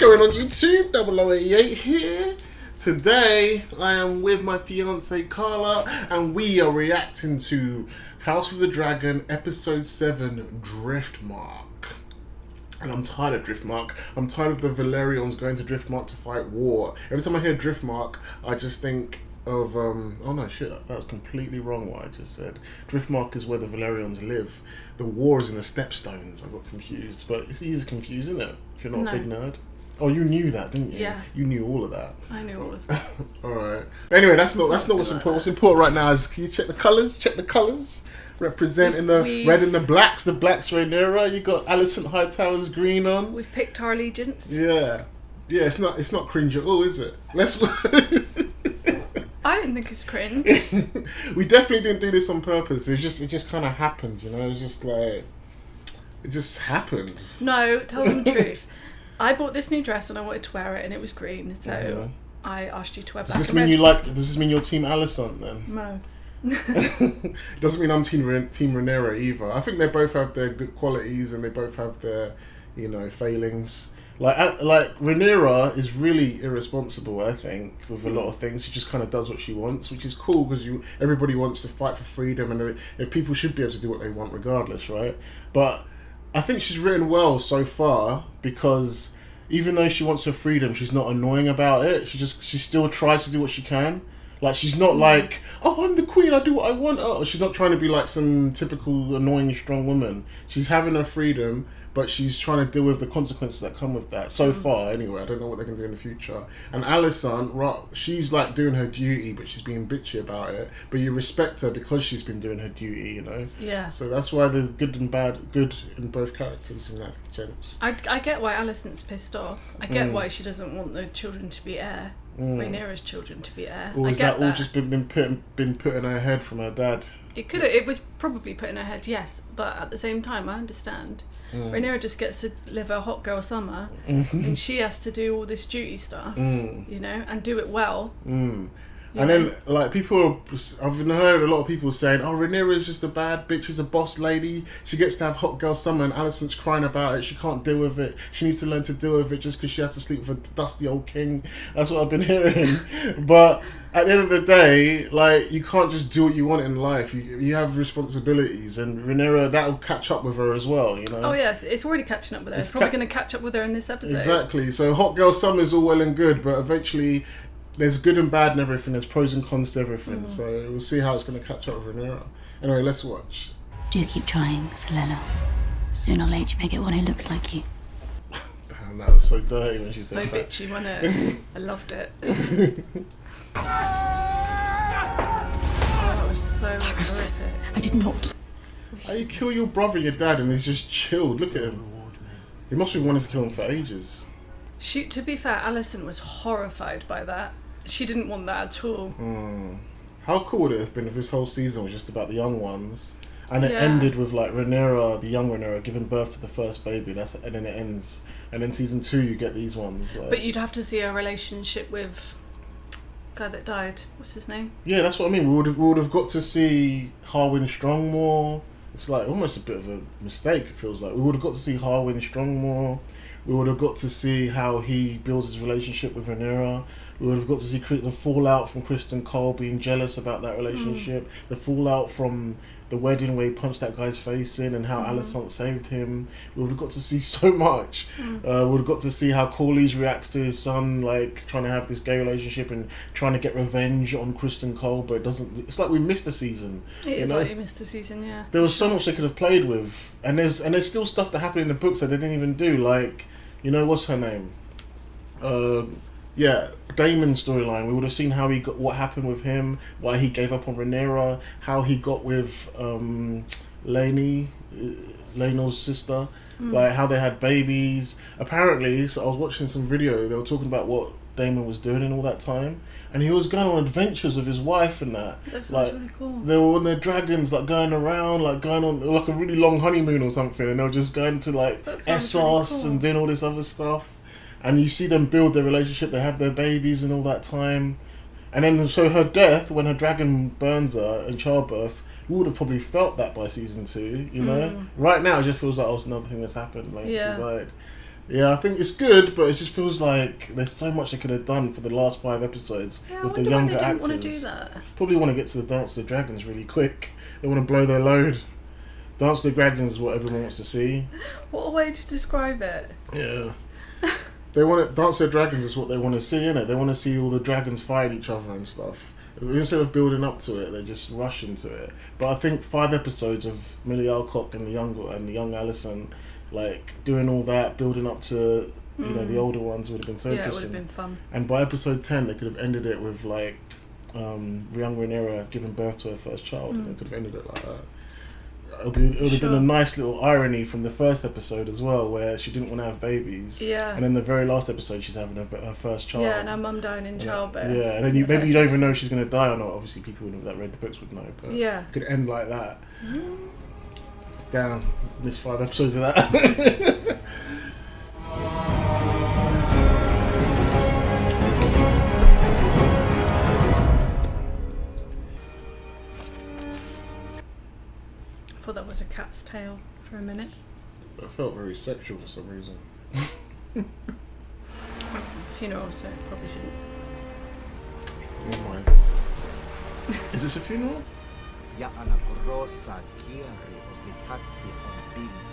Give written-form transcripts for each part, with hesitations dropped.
going on YouTube? 0088 here. Today I am with my fiance Carla and we are reacting to House of the Dragon episode 7 Driftmark. And I'm tired of Driftmark. I'm tired of the Valerians going to Driftmark to fight war. Every time I hear Driftmark, I just think of oh no, shit, that was completely wrong what I just said. Driftmark is where the Valerians live. The war is in the Stepstones. I got confused, but it's easy to confuse, isn't it? If you're not a big nerd. Oh, you knew that, didn't you? Yeah. You knew all of that. I knew all of that. All right. Anyway, that's not what's important. What's important right now is, can you check the colours? Check the colours. Representing the red and the blacks. The blacks Rhaenyra. You got Alicent Hightower's green on. We've picked our allegiance. Yeah. Yeah. It's not cringe at all, is it? Let's. I didn't think it's cringe. We definitely didn't do this on purpose. It just kind of happened, you know. It was just like it just happened. No, tell them the truth. I bought this new dress and I wanted to wear it, and it was green, so I asked you to wear black. Does this mean you like? Does this mean you're Team Alicent then? No. Doesn't mean I'm Team Rhaenyra either. I think they both have their good qualities and they both have their, you know, failings. Like Rhaenyra is really irresponsible, I think, with a lot of things. She just kind of does what she wants, which is cool because everybody wants to fight for freedom, and if people should be able to do what they want regardless, right? But I think she's written well so far because even though she wants her freedom, she's not annoying about it. She still tries to do what she can. Like, she's not like, oh, I'm the queen, I do what I want. Oh, she's not trying to be like some typical annoying strong woman. She's having her freedom, but she's trying to deal with the consequences that come with that. So far, anyway. I don't know what they're going to do in the future. And Alicent, right, she's like doing her duty, but she's being bitchy about it. But you respect her because she's been doing her duty, you know? Yeah. So that's why there's good and bad, good in both characters in that sense. I get why Alicent's pissed off. I get why she doesn't want the children to be heir. Rhaenyra's children to be heir. Or is that all just been put in her head from her dad? It was probably put in her head, yes, but at the same time I understand. Rhaenyra just gets to live her hot girl summer and she has to do all this duty stuff, you know, and do it well. And then, like, I've heard a lot of people saying, oh, Rhaenyra is just a bad bitch, she's a boss lady, she gets to have hot girl summer, and Alicent's crying about it, she can't deal with it, she needs to learn to deal with it just because she has to sleep with a dusty old king. That's what I've been hearing. But at the end of the day, like, you can't just do what you want in life. You have responsibilities, and Rhaenyra, that'll catch up with her as well, you know? Oh yes, it's already catching up with her. It's probably going to catch up with her in this episode. Exactly. So hot girl summer is all well and good, but eventually there's good and bad and everything. There's pros and cons to everything. So we'll see how it's going to catch up with Rhaenyra. Anyway, let's watch. Do keep trying, Selena. Sooner or later you may get one who looks like you. Damn, that was so dirty when she said so that. So bitchy, wasn't it? I loved it. Oh, that was so horrific. I did not. How you kill your brother and your dad and he's just chilled? Look at him. He must be wanting to kill him for ages. To be fair, Alicent was horrified by that. She didn't want that at all. How cool would it have been if this whole season was just about the young ones, and it ended with like Rhaenyra, the young Rhaenyra, giving birth to the first baby. And then it ends, and then season 2 you get these ones. Like, but you'd have to see a relationship with the guy that died. What's his name? Yeah, that's what I mean. We would have got to see Harwin Strong more. It's like almost a bit of a mistake. It feels like we would have got to see Harwin Strong more. We would have got to see how he builds his relationship with Rhaenyra. We would have got to see the fallout from Kristen Cole being jealous about that relationship. The fallout from the wedding where he punched that guy's face in and how Alicent saved him. We would have got to see so much. We would have got to see how Corlys reacts to his son, like trying to have this gay relationship and trying to get revenge on Kristen Cole, but it doesn't. It's like we missed a season. It is like you missed a season, yeah. There was so much they could have played with, and there's still stuff that happened in the books that they didn't even do, like. You know, what's her name? Daemon's storyline. We would have seen how he got, what happened with him, why he gave up on Rhaenyra, how he got with Laenor's sister, like how they had babies. Apparently, so I was watching some video. They were talking about what Daemon was doing in all that time, and he was going on adventures with his wife and that. That sounds like, really cool. They were on their dragons, like going around, like going on like a really long honeymoon or something, and they were just going to like Essos really cool. and doing all this other stuff. And you see them build their relationship. They have their babies and all that time, and then so her death, when her dragon burns her in childbirth, we would have probably felt that by season 2. You know, right now it just feels like it's another thing that's happened. Like she's died. Yeah, I think it's good, but it just feels like there's so much they could have done for the last 5 episodes with the younger they didn't actors. want to do that. Probably want to get to the Dance of the Dragons really quick. They want to blow their load. Dance of the Dragons is what everyone wants to see. What a way to describe it. Yeah. They want Dance of the Dragons is what they want to see, innit? They want to see all the dragons fight each other and stuff. Instead of building up to it, they just rush into it. But I think 5 episodes of Millie Alcock and the young Alison, like doing all that, building up to the older ones would have been so interesting. It would have been fun. And by episode 10, they could have ended it with like young Rhaenyra giving birth to her first child, and they could have ended it like that. It would have been a nice little irony from the first episode as well, where she didn't want to have babies. Yeah. And then the very last episode, she's having her first child. Yeah, and her mum dying in childbirth. Yeah, and then maybe you don't even know if she's going to die or not. Obviously, people that read the books would know, but it could end like that. Damn, missed 5 episodes of that. I thought that was a cat's tail for a minute. I felt very sexual for some reason. Funeral, so probably shouldn't. Never mind. Is this a funeral?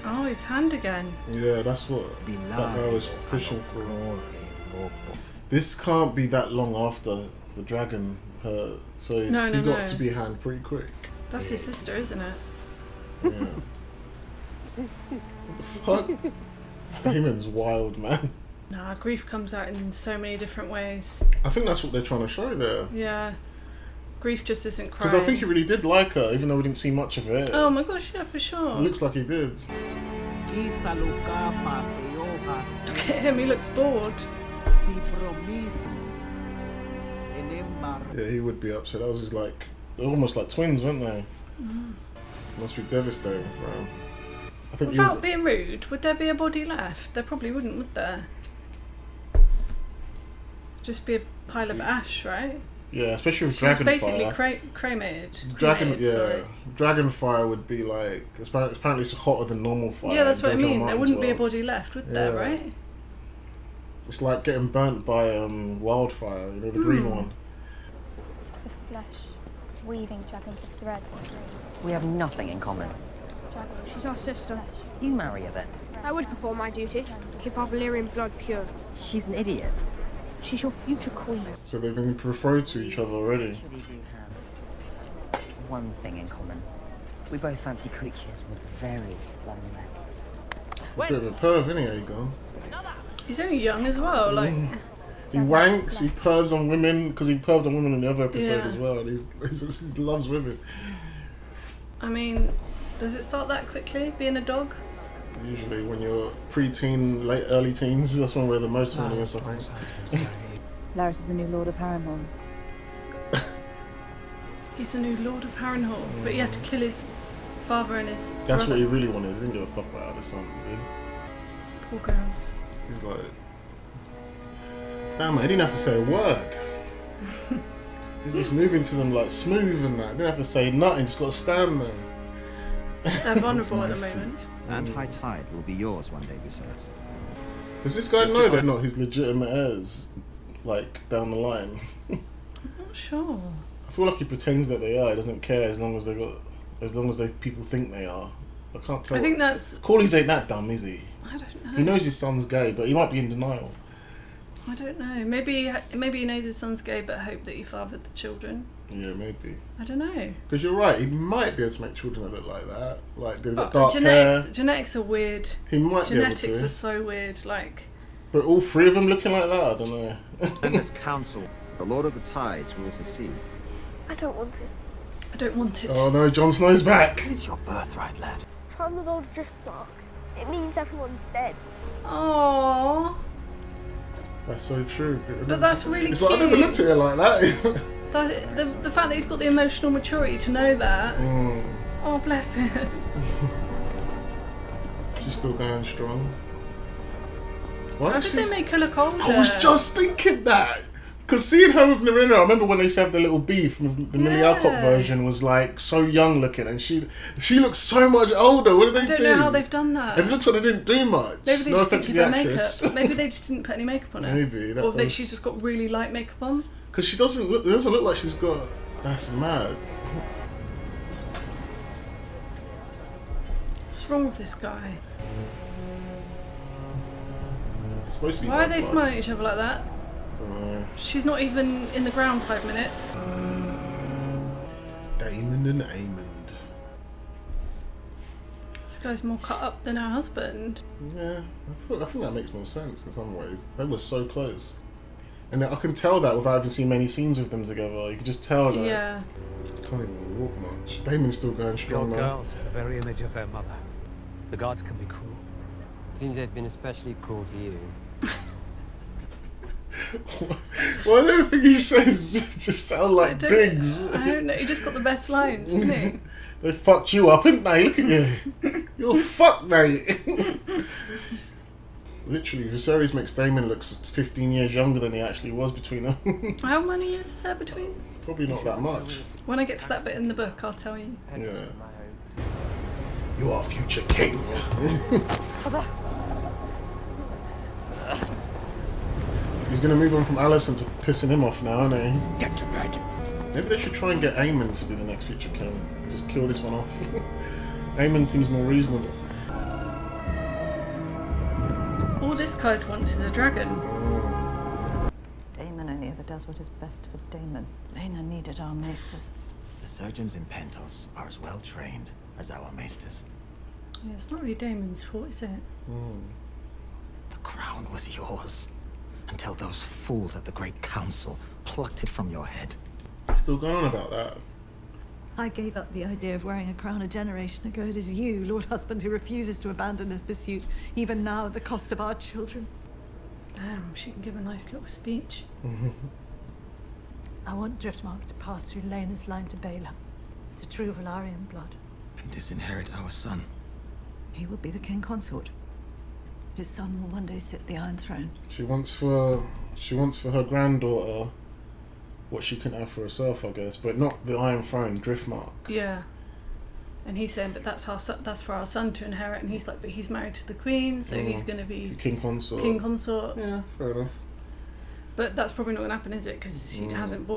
Oh, his hand again. Yeah, that's what that guy was pushing for. This can't be that long after the dragon, so he got to be hand pretty quick. That's his sister, isn't it? Yeah. What the fuck? Haemon's wild, man. Nah, grief comes out in so many different ways. I think that's what they're trying to show there. Yeah. Grief just isn't crying. Because I think he really did like her, even though we didn't see much of it. Oh my gosh, yeah, for sure. It looks like he did. Look at him, he looks bored. Yeah, he would be upset. That was just like, they're almost like twins, weren't they? Must be devastating for him. I think Without being rude, would there be a body left? There probably wouldn't, would there? Just be a pile of ash, right? Yeah, especially with She was Dragonfire. basically cremated. Dragonfire would be like, apparently it's hotter than normal fire. Yeah, that's what I mean. There wouldn't be a body left, would there, right? It's like getting burnt by wildfire, the green one. The flesh, weaving dragons of thread. We have nothing in common. She's our sister. You marry her then. I would perform my duty. Keep our Valyrian blood pure. She's an idiot. She's your future queen. So they've been betrothed to each other already. We actually do have one thing in common. We both fancy creatures with very long legs. A bit of a perv, isn't he, Aegon? He's only young as well, like... He wanks, he pervs on women, because he perved on women in the other episode as well, and he loves women. I mean, does it start that quickly, being a dog? Usually when you're pre-teen, early teens, that's when we're the most horny or something. Larys is the new Lord of Harrenhal. He's the new Lord of Harrenhal, but he had to kill his father and his That's brother. what he really wanted, he didn't give a fuck about this son, did he? Poor girls. He's like, damn, I didn't have to say a word. He's just moving to them like smooth and that. Didn't have to say nothing, just got to stand there. They're vulnerable at the moment. And High Tide will be yours one day, Viserys. Does this guy know they're not his legitimate heirs, like, down the line? I'm not sure. I feel like he pretends that they are. He doesn't care as long as people think they are. I can't tell. I think that's... Corlys ain't that dumb, is he? I don't know. He knows his son's gay, but he might be in denial. I don't know. Maybe he knows his son's gay, but hope that he fathered the children. Yeah, maybe. I don't know. Because you're right, he might be able to make children that look like that. Like, they've got dark hair. Genetics are weird. He might be able to. Genetics are so weird, like... But all 3 of them looking like that? I don't know. And this council, the Lord of the Tides rules the sea. I don't want it. I don't want it. Oh no, Jon Snow's back! It's your birthright, lad. If I'm the Lord of Driftmark, it means everyone's dead. Aww. That's so true. But that's really it's cute. Like, I never looked at it like that. The fact that he's got the emotional maturity to know that. Oh, bless him. She's still going strong. How did they make her look older? I was just thinking that. Because seeing her with Narina, I remember when they used to have the little beef, the Millie Yeah. Alcott version was like so young looking, and she looks so much older. What did they do? I don't know how they've done that. And it looks like they didn't do much. Maybe they No just offense didn't to give the her actress. makeup. Maybe they just didn't put any makeup on her. Maybe that or was... she's just got really light makeup on. Because she doesn't look like she's got... That's mad. What's wrong with this guy? It's supposed to be... Why are bad they blood. smiling at each other like that? She's not even in the ground 5 minutes. Damon and Amond. This guy's more cut up than her husband. Yeah, I think that makes more sense in some ways. They were so close. And I can tell that without even seeing many scenes with them together. You can just tell that. Yeah. Can't even walk much. Damon's still going Your strong though. girls are the very image of their mother. The gods can be cruel. Seems they've been especially cruel to you. Why does everything he says just sound like digs? I don't know. He just got the best lines, didn't he? They fucked you up, didn't they? Look at you. You're fucked, mate. Literally, Viserys makes Daemon look 15 years younger than he actually was between them. How many years is there between? Probably not that much. When I get to that bit in the book, I'll tell you. Yeah. You are future king. He's gonna move on from Alicent to pissing him off now, isn't he? Get to bed. Maybe they should try and get Aemon to be the next future king. Just kill this one off. Aemon seems more reasonable. All this kid wants is a dragon. Daemon only ever does what is best for Daemon. Lena needed our maesters. The surgeons in Pentos are as well trained as our maesters. Yeah, it's not really Daemon's fault, is it? The crown was yours until those fools at the Great Council plucked it from your head. Still going on about that. I gave up the idea of wearing a crown a generation ago. It is you, Lord Husband, who refuses to abandon this pursuit, even now at the cost of our children. Damn, she can give a nice little speech. I want Driftmark to pass through Lena's line to Baela, to true Valarian blood. And disinherit our son. He will be the king consort. His son will one day sit the Iron Throne. She wants for her granddaughter what she couldn't have for herself, I guess, but not the Iron Throne, Driftmark. Yeah. And he's saying, but that's for our son to inherit. And he's like, but he's married to the queen, so he's going to be king consort. King consort. Yeah, fair enough. But that's probably not going to happen, is it? Because he hasn't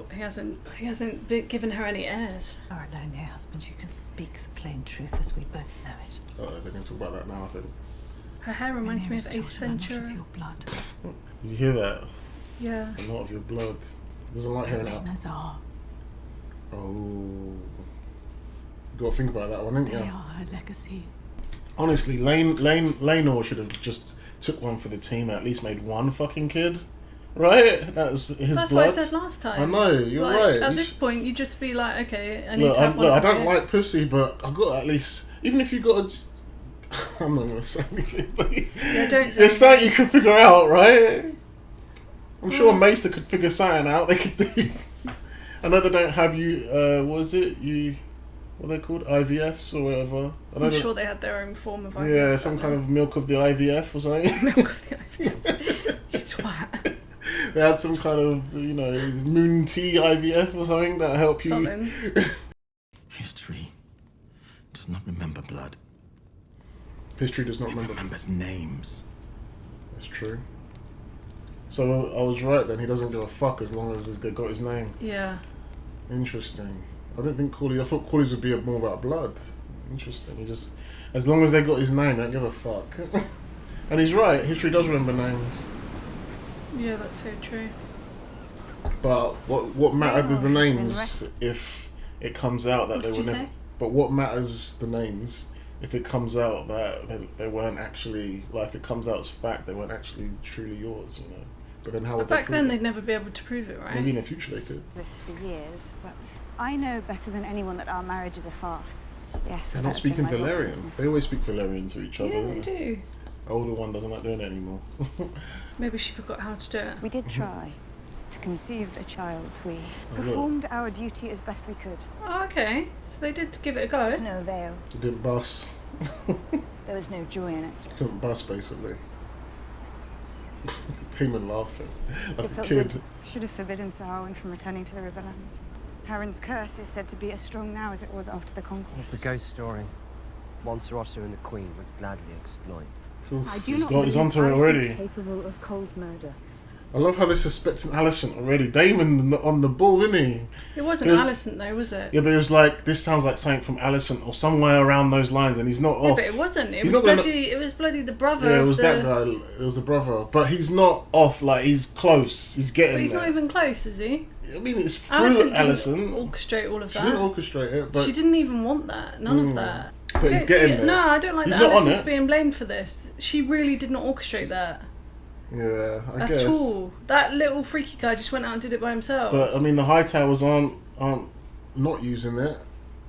given her any heirs. Our alone here, husband, you can speak the plain truth as we both know it. Oh, they're going to talk about that now, I think. Her hair reminds me of Ace Ventura. Of your blood. Did you hear that? Yeah. A lot of your blood. Doesn't like hearing that. Lena's are. Oh. You got to think about that one, didn't you? They are her legacy. Honestly, Laenor should have just took one for the team and at least made one fucking kid. Right? That's his That's blood. what I said last time. I know, you're right. At this point, you just be like, okay, I need to have one. I don't like pussy, but I got at least, even if you got a... I'm not going to say anything, but... Yeah, don't say it's something you can figure out, right? I'm sure Maester could figure something out. They could do... I know they don't have you... what is it? What are they called? IVFs or whatever? I'm sure they had their own form of IVF. Yeah, some kind of milk of the IVF or something. Milk of the IVF. You twat. They had some kind of, moon tea IVF or something that help you. Something. History does not remember blood. History does not It remember. remembers names. That's true. So I was right then. He doesn't give a fuck as long as they got his name. Yeah. Interesting. I didn't think I thought Corley's would be more about blood. Interesting. He just, as long as they got his name, they don't give a fuck. And he's right. History does remember names. Yeah, that's so true. But what matters is the names if it comes out that What they did were you never. say? But what matters the names if it comes out that they weren't actually, like, if it comes out as fact they weren't actually truly yours, But then how But would back they then prove they'd never be able to prove it, right? Maybe in the future they could. This for years, but I know better than anyone that our marriage is a farce. Yes, They're not speaking Valerian. They always speak Valerian to each other. Yeah, don't they do. Older one doesn't like doing it anymore. Maybe she forgot how to do it. We did try to conceive a child. We look. performed our duty as best we could. Oh, okay. So they did give it a go. To no avail. It didn't bust. There was no joy in it. Couldn't bust, basically. Damon laughing like It a felt kid. good. Should have forbidden Sir Harwin from returning to the Riverlands. Harren's curse is said to be as strong now as it was after the conquest. It's a ghost story. One Sir Otto and the Queen would gladly exploit. Oof, I do he's not got his believe onto it Alicent's already. capable of cold murder. I love how they're suspecting Alicent already. Damon on the ball, isn't he? It wasn't Alicent though, was it? Yeah, but it was like, this sounds like something from Alicent or somewhere around those lines, and he's not Yeah, off. but it wasn't. It He's was not gonna- bloody. It was bloody the brother. Yeah, it of was the... that guy. It was the brother, but he's not off. Like, he's close. He's getting But he's there. not even close, is he? I mean, it's through Alicent Alicent. didn't orchestrate all of She that. didn't orchestrate it, but She didn't even want that. None of that. But I he's don't getting see it. there. No, I don't like He's that not on Alicent's it. being blamed for this. She really did not orchestrate that yeah, I at guess. all. That little freaky guy just went out and did it by himself. But I mean, the Hightowers aren't not using it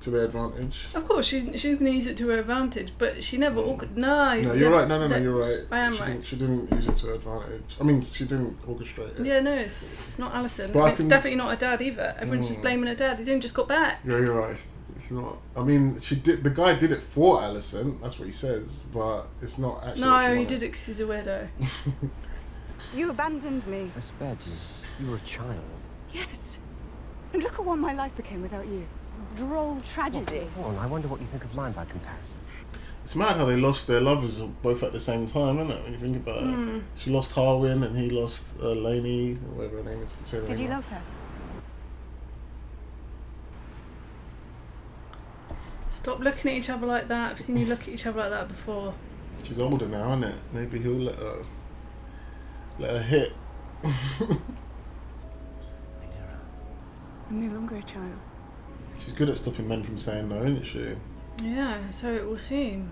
to their advantage. Of course, she's going to use it to her advantage, but she never... No, You're right. No, you're right. I am she right. She didn't use it to her advantage. I mean, she didn't orchestrate it. Yeah, no, it's not Alicent. But I It's can- definitely not her dad either. Everyone's just blaming her dad. He's only just got back. Yeah, you're right. It's not. I mean, she did. The guy did it for Alicent. That's what he says, but it's not actually. what she No, he wanted. did it because he's a weirdo. You abandoned me. I spared you. You were a child. Yes. And look at what my life became without you. Droll tragedy. Go on, I wonder what you think of mine by comparison. It's mad how they lost their lovers both at the same time, isn't it? When you think about it, she lost Harwin and he lost Lainey, or whatever her name is. Did you love her? Stop looking at each other like that. I've seen you look at each other like that before. She's older now, isn't it? Maybe he'll let her hit. I'm no longer a child. She's good at stopping men from saying no, isn't she? Yeah, so it will seem.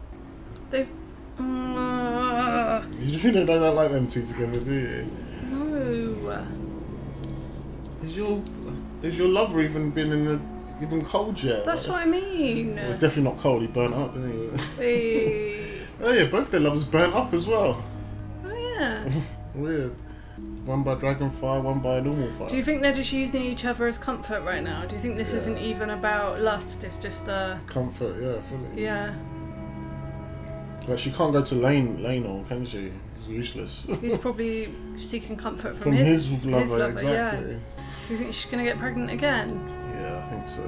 They've... You don't like them two together, do you? No. Is your lover even been even cold yet? That's what I mean. Well, it's definitely not cold. He burnt up, didn't he? Hey. Oh yeah, both their lovers burnt up as well. Oh yeah. Weird. One by dragon fire, one by normal fire. Do you think they're just using each other as comfort right now? Do you think this isn't even about lust? It's just comfort? Yeah, fully. Yeah. Like she can't go to Lane, can she? It's useless. He's probably seeking comfort from his lover, exactly. Yeah. Do you think she's gonna get pregnant again? Yeah, I think so.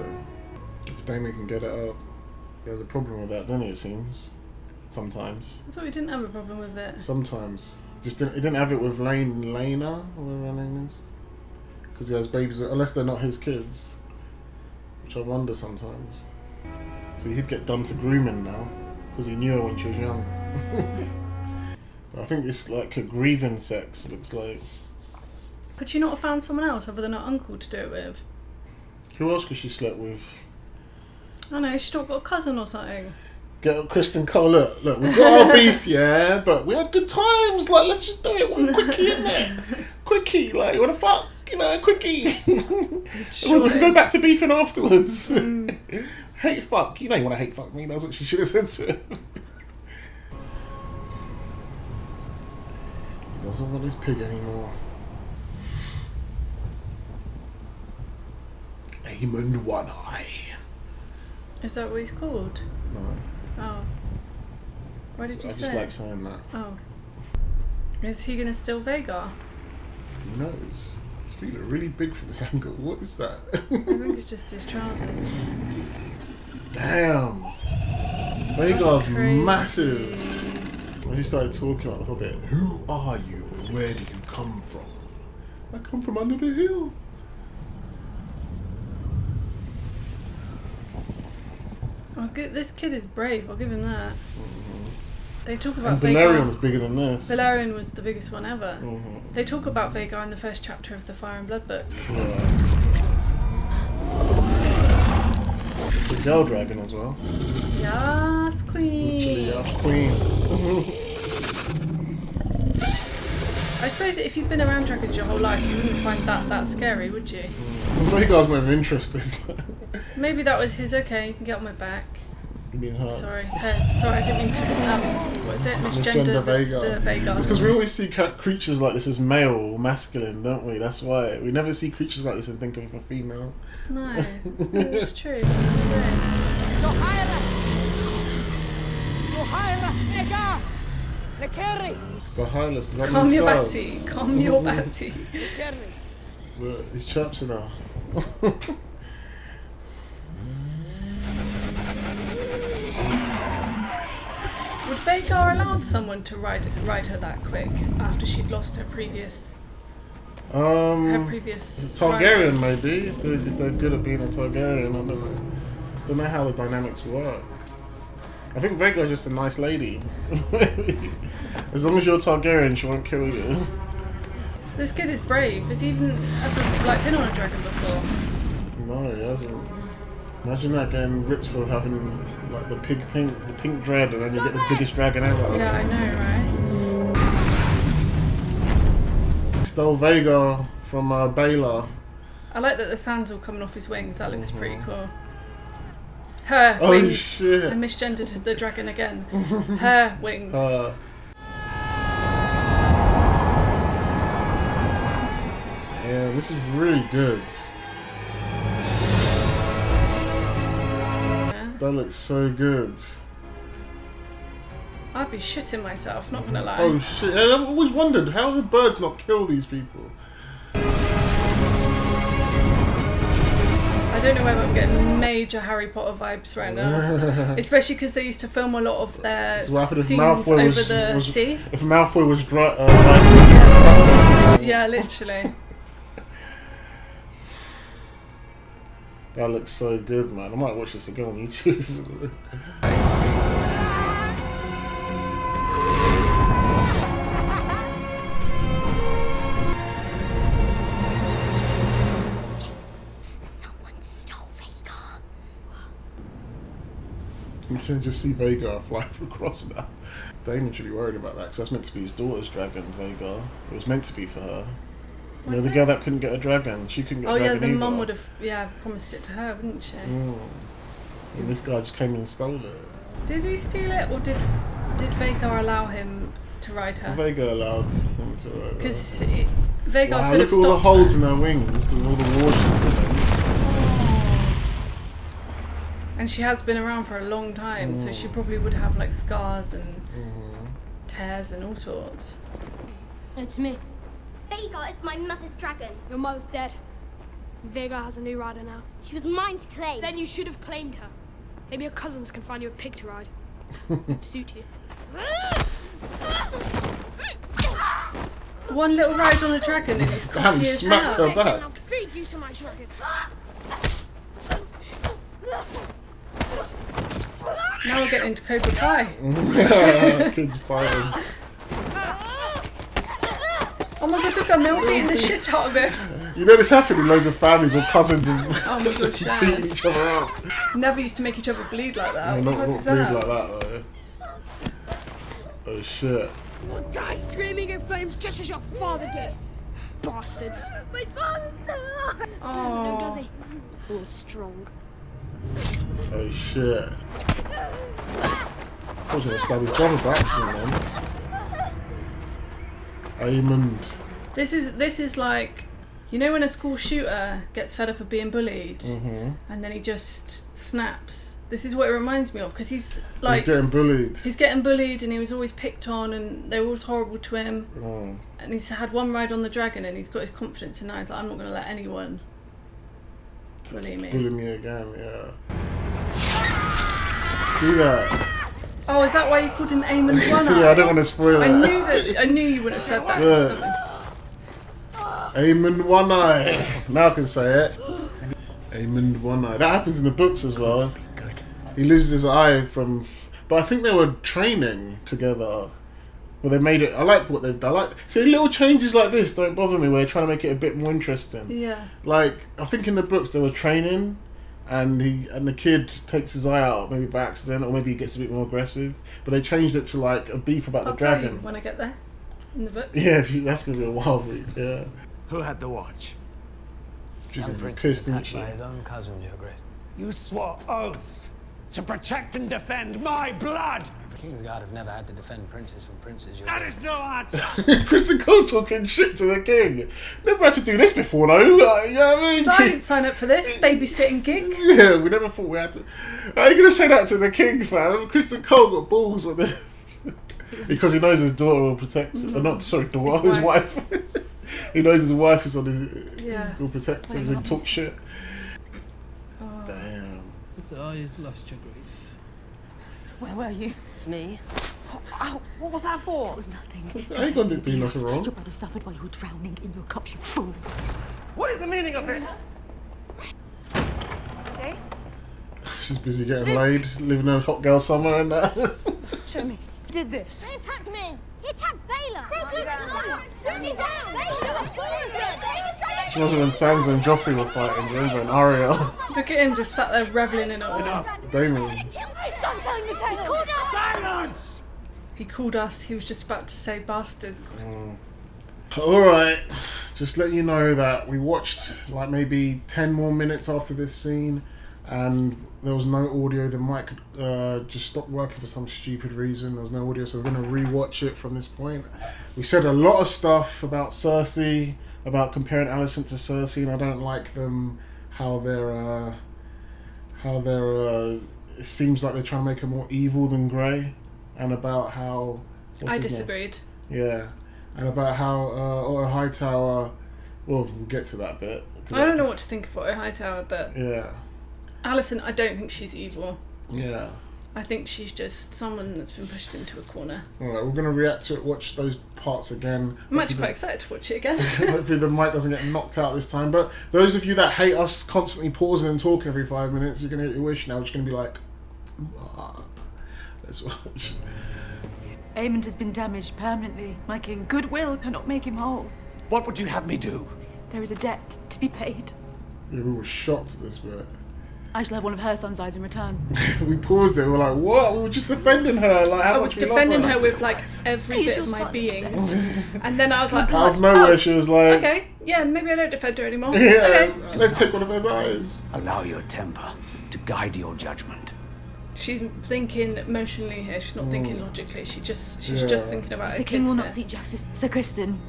If Damien can get it up, he has a problem with that, doesn't he? It seems sometimes. I thought we didn't have a problem with it. Sometimes. He didn't have it with Lena, whatever her name is. Because he has babies, unless they're not his kids. Which I wonder sometimes. So he'd get done for grooming now. Because he knew her when she was young. But I think it's like a grieving sex, it looks like. Could you not have found someone else other than her uncle to do it with? Who else could she slept with? I don't know, she's not got a cousin or something. Get up Kristen Cole, look, we got our beef, yeah, but we had good times, like, let's just do it one quickie, innit? Quickie, like, you wanna fuck? You know, quickie. We'll go back to beefing afterwards. Hate fuck, you know you wanna hate fuck me, that's what she should have said to him. He doesn't want his pig anymore. Aemond One Eye. Is that what he's called? No. Oh. Why did you say? I just like saying that. Oh. Is he gonna steal Vhagar? Who knows? He's feeling really big from this angle. What is that? I think it's just his trousers. Damn. Vhagar's massive. When he started talking like the Hobbit, who are you and where do you come from? I come from under the hill. This kid is brave, I'll give him that. They talk about And Valerian Vhagar. was bigger than this. Valerian was the biggest one ever. They talk about Vhagar in the first chapter of the Fire and Blood book. It's a girl dragon as well. Yes, queen. Literally, yes, queen. I suppose if you've been around dragons your whole life, you wouldn't find that scary, would you? Vhagar's not even interested. Maybe that was his, okay, you can get on my back. You mean her? Sorry, I didn't mean to, what is it, misgender Vhagar. the Vhagar. It's because we always see creatures like this as male or masculine, don't we? That's why. We never see creatures like this and think of it for female. No, it's true. It's true. The Hylas, is that Calm your inside? batty. Calm your batty. Look, he's chirping now. Would Vhagar allowed someone to ride her that quick after she'd lost her previous Targaryen rider? maybe, if they're good at being a Targaryen. I don't know how the dynamics work. I think Vhagar's just a nice lady. As long as you're Targaryen, she won't kill you. This kid is brave. Has he even ever been on a dragon before? No, he hasn't. Imagine that getting ripped for having like the pink dread, and then you get the biggest dragon ever. Yeah, I know, right? Stole Vhagar from Baelor. I like that the sand's all coming off his wings. That looks pretty cool. Her Oh wings. shit! I misgendered the dragon again. Her wings. Yeah, this is really good. That looks so good. I'd be shitting myself, not gonna lie. Oh shit, I've always wondered, how the birds not kill these people? I don't know whether I'm getting major Harry Potter vibes right now. Especially because they used to film a lot of their So what happened if scenes Malfoy over the sea. If Malfoy was dry, yeah, literally. That looks so good, man. I might watch this again on YouTube. Someone stole Vhagar. Imagine just see Vhagar fly across now. Damon should be worried about that, because that's meant to be his daughter's dragon, Vhagar. It was meant to be for her. You know, the girl that couldn't get a dragon, she couldn't get a dragon the either. mum would have, promised it to her, wouldn't she? And this guy just came in and stole it. Did he steal it, or did Vhagar allow him to ride her? Vhagar allowed him to ride her. Because Vhagar Wow, could look have at all the stopped holes her. in her wings because of all the war she's been in. And she has been around for a long time, so she probably would have like scars and tears and all sorts. It's me. Vhagar is my mother's dragon. Your mother's dead. Vhagar has a new rider now. She was mine to claim. Then you should have claimed her. Maybe your cousins can find you a pig to ride. It'd suit you. One little ride on a dragon and it's cocky as smacked hell. her back. I'll feed you to my dragon. Now we're getting into Cobra Kai. Kids fighting. Oh my god, look, I'm beating the shit out of it. You know this happened in loads of families or cousins and Oh my god, Shan. beating each other up. Never used to make each other bleed like that. Yeah, What not the fuck is bleed that? like that though. Oh shit. You'll die screaming in flames just as your father did. Bastards. My father's still alive. He doesn't know, does he? All strong. Oh shit. I was gonna stab his brother by accident then. Aemond. This is like, you know when a school shooter gets fed up of being bullied and then he just snaps. This is what it reminds me of, because he's like... He's getting bullied. He's getting bullied and he was always picked on and they were always horrible to him. And he's had one ride on the dragon and he's got his confidence and now he's like, I'm not going to let anyone bully me. Bully me again, yeah. See that? Oh, is that why you called him Aemond One Eye? Yeah, I don't want to spoil it. I knew you would have said that. Yeah. Aemond One Eye. Now I can say it. Aemond One Eye. That happens in the books as well. He loses his eye from... But I think they were training together. Well, they made it... I like what they've done. See, little changes like this don't bother me, where they're trying to make it a bit more interesting. Yeah. Like, I think in the books they were training, and the kid takes his eye out, maybe by accident, or maybe he gets a bit more aggressive. But they changed it to like a beef about I'll the tell dragon. you when I get there in the book. Yeah, that's gonna be a wild read. Yeah. Who had the watch? She's gonna be Prince pissed, isn't attacked she? by his own cousin, Your Grace. You swore oaths to protect and defend my blood! The King's Guard have never had to defend princes from princes, Your That Grace. is no answer! Kristen Cole talking shit to the king. Never had to do this before, though. Like, you know what I mean? So I didn't sign up for this babysitting gig. Yeah, we never thought we had to. How are you gonna say that to the king, fam? Kristen Cole got balls on it. because he knows his daughter will protect him. Not sorry, daughter, his wife. He knows his wife is on his. Will protect him. He talk shit. Oh. Damn. The eyes lost your grace. Where were you? Me? Ow, what was that for? It was nothing. I ain't gonna do nothing wrong. Your brother suffered while you were drowning in your cups, you fool. What is the meaning of this? Okay. She's busy getting laid, living in a hot girl summer and that. Show me. Who did this? They attacked me. He attacked Baylor. He's out. She was when Sansa and Joffrey were fighting, remember, and Ariel. Look at him just sat there reveling in it all. Damon. Stop telling the tale. He called us. Silence! He called us. He was just about to say bastards. Alright, just let you know that we watched like maybe 10 more minutes after this scene and there was no audio. The mic just stopped working for some stupid reason. There was no audio, so we're going to re-watch it from this point. We said a lot of stuff about Cersei, about comparing Alicent to Cersei, and I don't like them, how they're it seems like they're trying to make her more evil than Grey, and about how... I disagreed. Yeah. And about how Otto Hightower, well, we'll get to that bit. I don't know what to think of Otto Hightower, but yeah, Alicent, I don't think she's evil. Yeah. I think she's just someone that's been pushed into a corner. Alright, we're going to react to it, watch those parts again. I'm actually quite excited to watch it again. Hopefully the mic doesn't get knocked out this time. But those of you that hate us constantly pausing and talking every 5 minutes, you're going to get your wish now. We're just going to be like, ooh-ah. Let's watch. Aemond has been damaged permanently. My king, goodwill cannot make him whole. What would you have me do? There is a debt to be paid. Yeah, we were shocked at this bit. I shall have one of her son's eyes in return. We paused it. We were like, what? We were just defending her. Like, how I was defending her with like every bit of my being. And then I was like, out of nowhere, she was like, okay, yeah, maybe I don't defend her anymore. Yeah, okay. Let's take one of her eyes. Allow your temper to guide your judgment. She's thinking emotionally here. She's not thinking logically. She's just thinking about her The kids. king will here. not seek justice. Sir Kristen.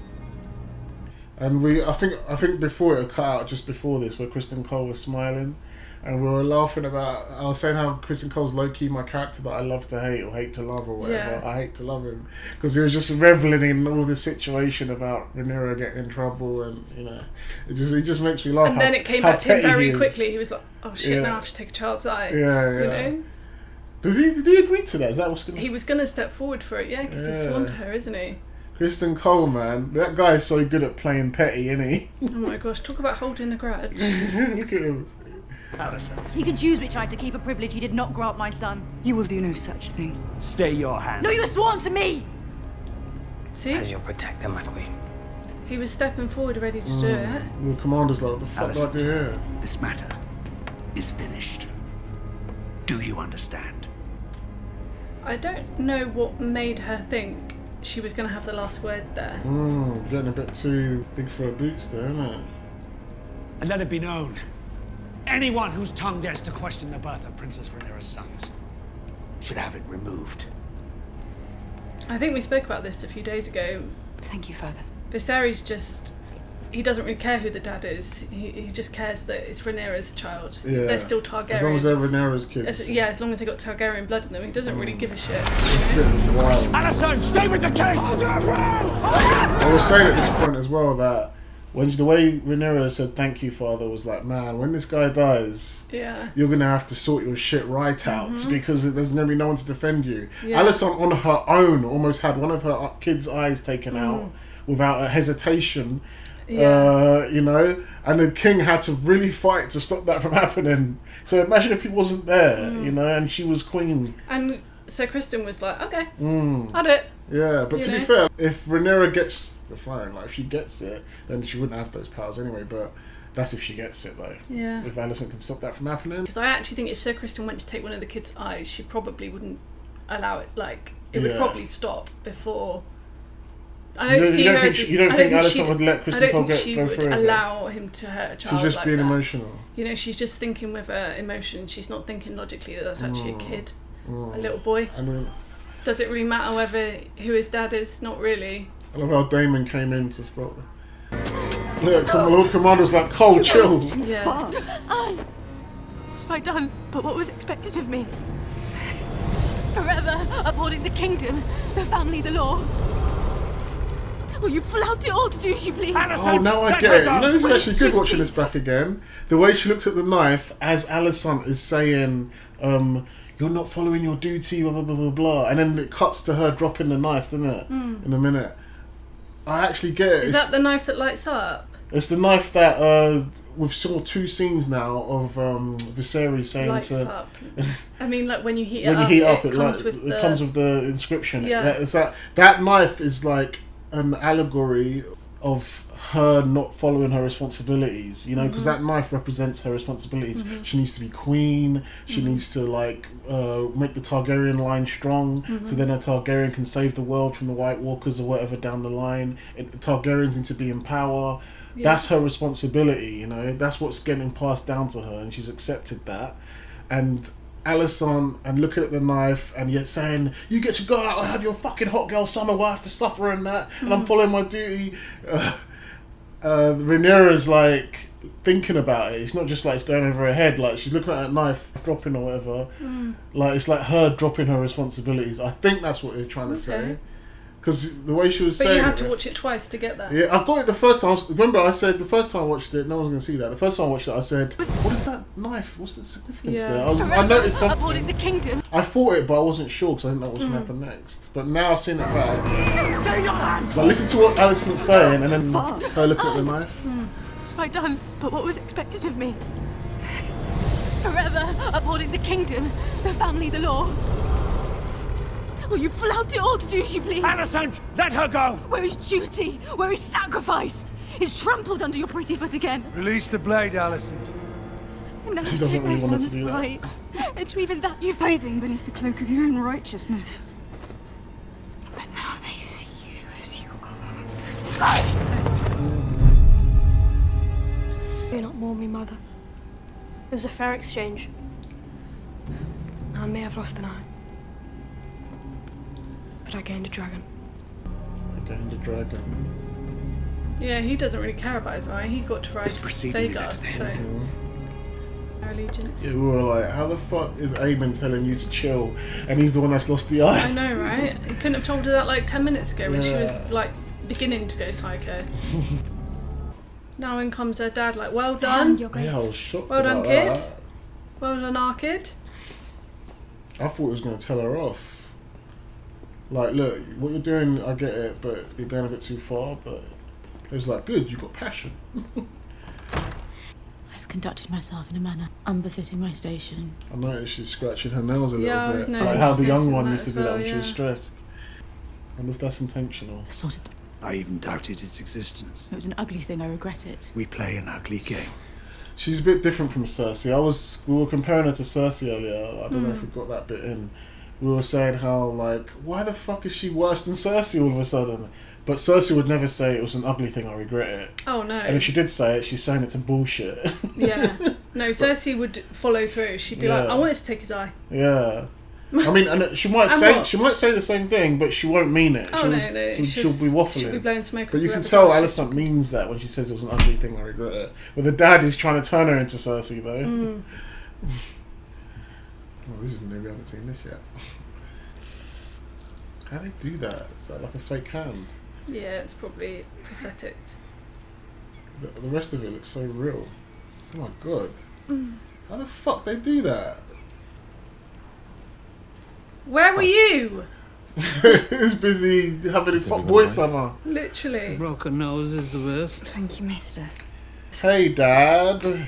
And I think before it cut out, just before this, where Kristen Cole was smiling, and we were laughing about. I was saying how Kristen Cole's low key my character that I love to hate or hate to love or whatever. Yeah. I hate to love him because he was just reveling in all this situation about Rhaenyra getting in trouble, and you know, it just makes me laugh. And then it came back to him very quickly. He was like, "Oh shit! Now I have to take a child's eye." Yeah. You know? Did he agree to that? Is that what's gonna? He was gonna step forward for it, yeah, because he's sworn to her, isn't he? Kristen Cole, man, that guy is so good at playing petty, isn't he? Oh my gosh, talk about holding a grudge. Look at him. Alicent. He can choose which eye to keep a privilege he did not grant my son. You will do no such thing. Stay your hand. No, you were sworn to me! See? As your protector, my queen. He was stepping forward ready to do it. The commander's like, what the fuck do I do here? This matter is finished. Do you understand? I don't know what made her think she was going to have the last word there. Getting a bit too big for her boots there, isn't it? And let it be known, anyone whose tongue dares to question the birth of Princess Rhaenyra's sons should have it removed. I think we spoke about this a few days ago. Thank you, Father. Viserys just... He doesn't really care who the dad is. He just cares that it's Rhaenyra's child. Yeah. They're still Targaryen. As long as they're Rhaenyra's kids. As long as they got Targaryen blood in them, he doesn't really give a shit. Alicent, stay with the king! I was saying at this point as well that when the way Rhaenyra said thank you, Father, was like, man, when this guy dies, you're gonna have to sort your shit right out because there's gonna be no one to defend you. Yeah. Alicent on her own almost had one of her kids' eyes taken out without a hesitation. You know, and the king had to really fight to stop that from happening. So imagine if he wasn't there, you know, and she was queen. And so Kristen was like, okay, I'll do it. Yeah, but to be fair, if Rhaenyra gets the throne, like if she gets it, then she wouldn't have those powers anyway. But that's if she gets it, though. Yeah. If Alicent can stop that from happening. Because I actually think if Sir Kristen went to take one of the kids' eyes, she probably wouldn't allow it. Like it would probably stop before. I don't see her as. You don't think Alicent would let Kristen Cole go through it? I don't think she would allow him to hurt a child. She's just like being that. emotional. You know, she's just thinking with her emotion. She's not thinking logically that that's actually a kid, a little boy. Does it really matter who his dad is? Not really. I love how Damon came in to stop her. Look, Lord Commander's like, Cole, chill. Yeah. What have I done but what was expected of me? Forever upholding the kingdom, the family, the law. Will you flout it all to do as you please? Oh, now I get it. You know, this is actually good watching this back again. The way she looked at the knife as Alicent is saying, you're not following your duty, blah, blah, blah, blah, blah. And then it cuts to her dropping the knife, doesn't it? In a minute. I actually get it. Is that the knife that lights up? It's the knife that we've saw 2 scenes now of Viserys saying lights up. I mean, like when you heat when it up. When you heat up, it comes with the inscription. Yeah. It's that knife is like an allegory of her not following her responsibilities, you know, because that knife represents her responsibilities. She needs to be queen. She needs to like make the Targaryen line strong, so then a Targaryen can save the world from the White Walkers or whatever down the line. Targaryens need to be in power. That's her responsibility, you know. That's what's getting passed down to her, and she's accepted that. And Alicent and looking at the knife and yet saying, you get to go out and have your fucking hot girl summer where I have to suffer and that, and I'm following my duty. Rhaenyra's like thinking about it. It's not just like it's going over her head, like she's looking at that knife dropping or whatever. Like it's like her dropping her responsibilities. I think that's what they're trying to say. Because the way she was saying it... But you had to watch it twice to get that. Yeah, I got it the first time. Remember, I said the first time I watched it, no one's going to see that. The first time I watched it, I said, what is that knife? What's the significance there? I noticed something. Upholding the kingdom. I thought it, but I wasn't sure because I didn't know what was going to happen next. But now I've seen it back. Like, listen to what Alicent's saying and then her looking at the knife. What have I done but what was expected of me? Forever upholding the kingdom, the family, the law. Will you flout it all to do as you please? Alicent, let her go! Where is duty? Where is sacrifice? It's trampled under your pretty foot again. Release the blade, Alicent. And now He to take doesn't my really want her son's to do that. right. And to even that you've Hiding beneath the cloak of your own righteousness. But now they see you as you are. You're not more me, Mother. It was a fair exchange. I may have lost an eye. But I gained a dragon. Yeah, he doesn't really care about his eye. He got to ride Vhagar, so... Allegiance. Yeah, we were like, how the fuck is Aemon telling you to chill and he's the one that's lost the eye? I know, right? He couldn't have told her that like 10 minutes ago when she was like beginning to go psycho. Now in comes her dad like, well done. Yeah, I was shocked Well done, about kid. that. Well done, our kid. I thought he was going to tell her off. Like, look, what you're doing, I get it, but you're going a bit too far. But it was like, good, you've got passion. I've conducted myself in a manner unbefitting my station. I noticed she's scratching her nails a Yeah, I little was bit. Like how the young one that used to as do that well, when she was yeah. stressed. I wonder if that's intentional. I even doubted its existence. It was an ugly thing, I regret it. We play an ugly game. She's a bit different from Cersei. We were comparing her to Cersei earlier. I don't know if we got that bit in. We were saying how, like, why the fuck is she worse than Cersei all of a sudden? But Cersei would never say it was an ugly thing, I regret it. Oh, no. And if she did say it, she's saying it's a bullshit. Yeah. No, Cersei would follow through. She'd be like, I wanted to take his eye. Yeah. I mean, and she might say the same thing, but she won't mean it. Oh, no. She'll be waffling. She'll be blowing smoke. But you can tell Alicent means that when she says it was an ugly thing, I regret it. But the dad is trying to turn her into Cersei, though. Oh, this is new. We haven't seen this yet. How do they do that? Is that like a fake hand? Yeah, it's probably prosthetics. The rest of it looks so real. Oh my god. How the fuck they do that? Where were you? Who's busy having his hot boy summer? Literally. Broken nose is the worst. Thank you, mister. Hey, Dad. You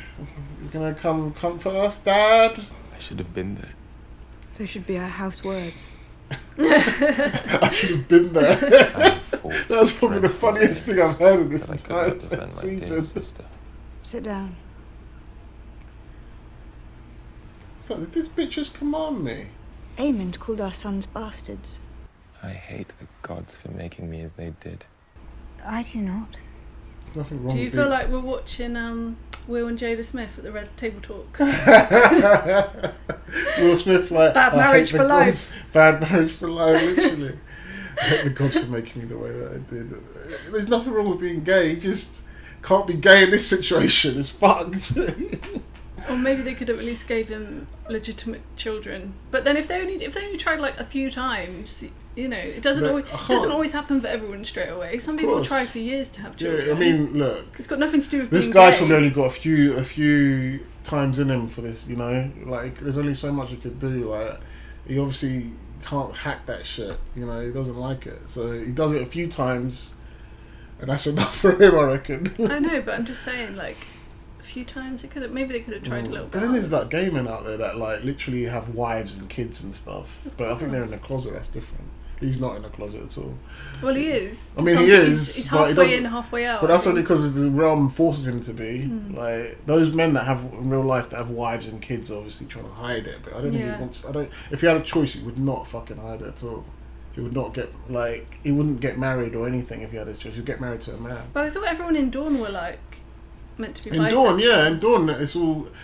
gonna come comfort us, Dad? I should have been there. They should be our house words. I should have been there. That's probably the funniest thing I've heard of this entire season. Sit down. So, did this bitch just command me? Aemond called our sons bastards. I hate the gods for making me as they did. I do not. There's nothing wrong Do you with feel it. like we're watching Will and Jada Smith at the Red Table Talk? Will Smith, like, Bad marriage for life. Bad marriage for life, literally. I hate the gods for making me the way that I did. There's nothing wrong with being gay. You just can't be gay in this situation. It's fucked. Or maybe they could have at least gave him legitimate children. But then if they only tried like a few times, you know, it doesn't always happen for everyone straight away. Some people try for years to have children. Yeah, I mean, look, it's got nothing to do with this being guy's gay. probably only got a few times in him for this, you know. Like, there's only so much he could do. Like, he obviously can't hack that shit. You know, he doesn't like it, so he does it a few times, and that's enough for him, I reckon. I know, but I'm just saying, like, a few times maybe they could have tried a little bit. But then there's like gay men out there that like literally have wives and kids and stuff. But I think they're in the closet. That's different. He's not in the closet at all. Well, he is. I mean, he is. He's but halfway in, halfway out. But that's only because the realm forces him to be. Like those men that have in real life that have wives and kids, are obviously trying to hide it. But I don't think he wants. If he had a choice, he would not fucking hide it at all. He would not get he wouldn't get married or anything if he had his choice. He'd get married to a man. But I thought everyone in Dawn were like meant to be in bisexual. Dawn, yeah, in Dawn,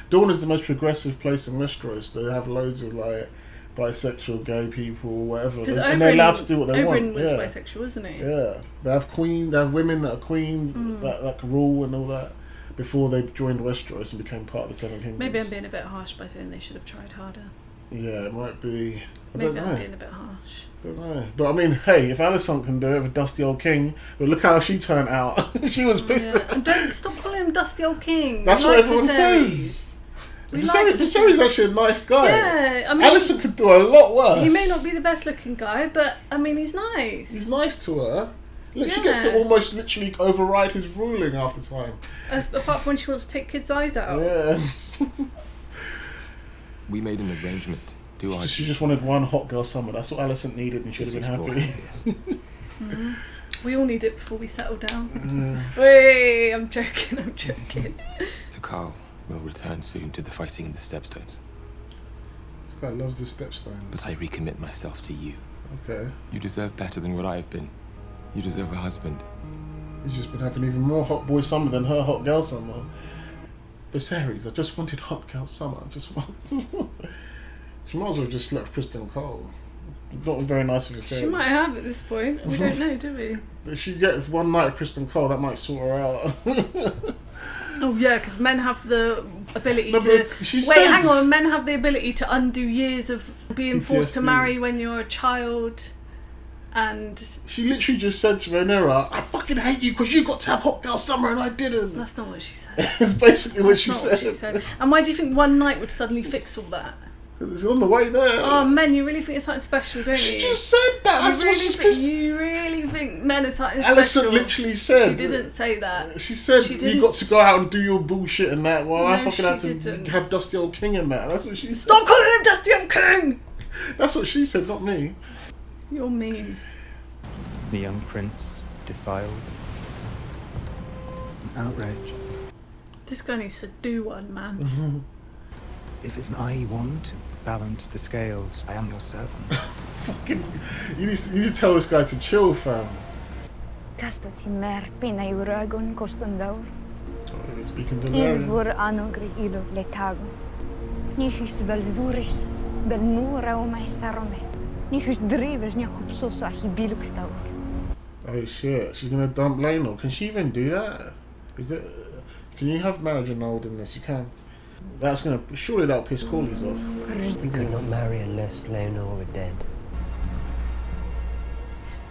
Dawn is the most progressive place in Westeros. They have loads of like bisexual, gay people, whatever, and they're allowed to do what they want. Oberyn was bisexual, wasn't he? Yeah, they have women that are queens that can rule and all that before they joined Westeros and became part of the Seven Kingdoms. Maybe I'm being a bit harsh by saying they should have tried harder. Yeah, it might be. Maybe I'm being a bit harsh. Don't know. But I mean, hey, if Alicent can do it with Dusty Old King, but look how she turned out. She was pissed. Yeah. And don't stop calling him Dusty Old King. That's what everyone says. Viserys is actually a nice guy. Yeah, I mean, Alicent could do a lot worse. He may not be the best looking guy, but I mean, he's nice. He's nice to her. Look, she gets to almost literally override his ruling half the time. Apart from when she wants to take kids' eyes out. Yeah. We made an arrangement. She just wanted one hot girl summer. That's what Alicent needed, and she would have been happy. We all need it before we settle down. Wait, I'm joking. To Carl will return soon to the fighting in the Stepstones. This guy loves the Stepstones. But I recommit myself to you. Okay. You deserve better than what I've been. You deserve a husband. He's just been having even more hot boy summer than her hot girl summer. Viserys, I just wanted hot girl summer. Just once. She might as well just slept with Kristen Cole. Not very nice of Viserys. She might have at this point. We don't know, do we? If she gets one night of Kristen Cole, that might sort her out. Oh yeah, because men have the ability hang on. Men have the ability to undo years of being forced to marry when you're a child. And she literally just said to Rhaenyra, "I fucking hate you because you got to have hot girl summer and I didn't." That's not what she said. It's basically what she said. And why do you think one night would suddenly fix all that? Because it's on the way there. Oh, men, you really think it's something special, don't you? She just said that. That's what she's pissed. You really think men are something Alicent special? literally said. She didn't say that. She said you got to go out and do your bullshit and that. Well, I fucking had to have Dusty Old King and that. That's what she said. Stop calling him Dusty Old King! That's what she said, not me. You're mean. The young prince defiled. An outrage. This guy needs to do one, man. If it's an I want to balance the scales, I am your servant. Fucking, you need to tell this guy to chill, fam. Kasta ti mer pina I uragon kostandor. Speaking Valerian. Irvur anogri ilo letago. Nihus velzuris, belmura o maestarome. Nihus drives nyakupsosa hibilukstaur. Oh shit, she's gonna dump Laenor. Can she even do that? Can you have marriage annulled in this? You can. That's gonna surely that'll piss Corlys off. We could not marry unless Laenor were dead.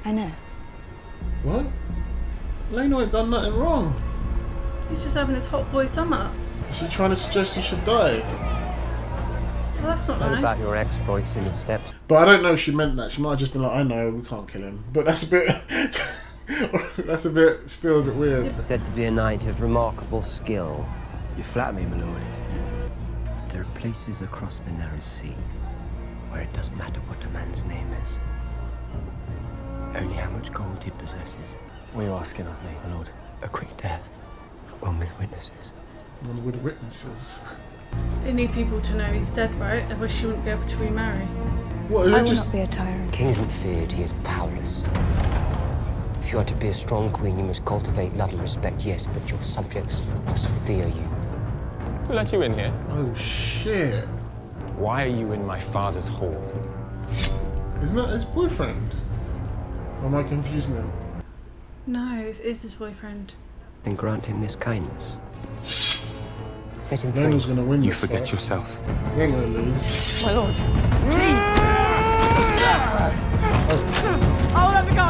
I know. What? Laenor ain't done nothing wrong. He's just having his hot boy summer. Is she trying to suggest he should die? Well, that's not What nice. about your exploits in the steps? But I don't know if she meant that. She might have just been like, I know, we can't kill him. But that's a bit... still a bit weird. Said to be a knight of remarkable skill. You flatter me, my lord. There are places across the narrow sea where it doesn't matter what a man's name is. Only how much gold he possesses. What are you asking of me, my lord? A quick death. One with witnesses. One with witnesses. They need people to know he's dead, right? Otherwise she wouldn't be able to remarry. What, I will not be a tyrant. Kingsman feared, he is powerless. If you are to be a strong queen, you must cultivate love and respect, yes, but your subjects must fear you. Who let you in here? Oh shit. Why are you in my father's hall? Isn't that his boyfriend? Or am I confusing him? No, it is his boyfriend. Then grant him this kindness. Set him free. Lionel's gonna win. You this forget fight. yourself. He ain't gonna lose. My lord. Please! Oh, let me go!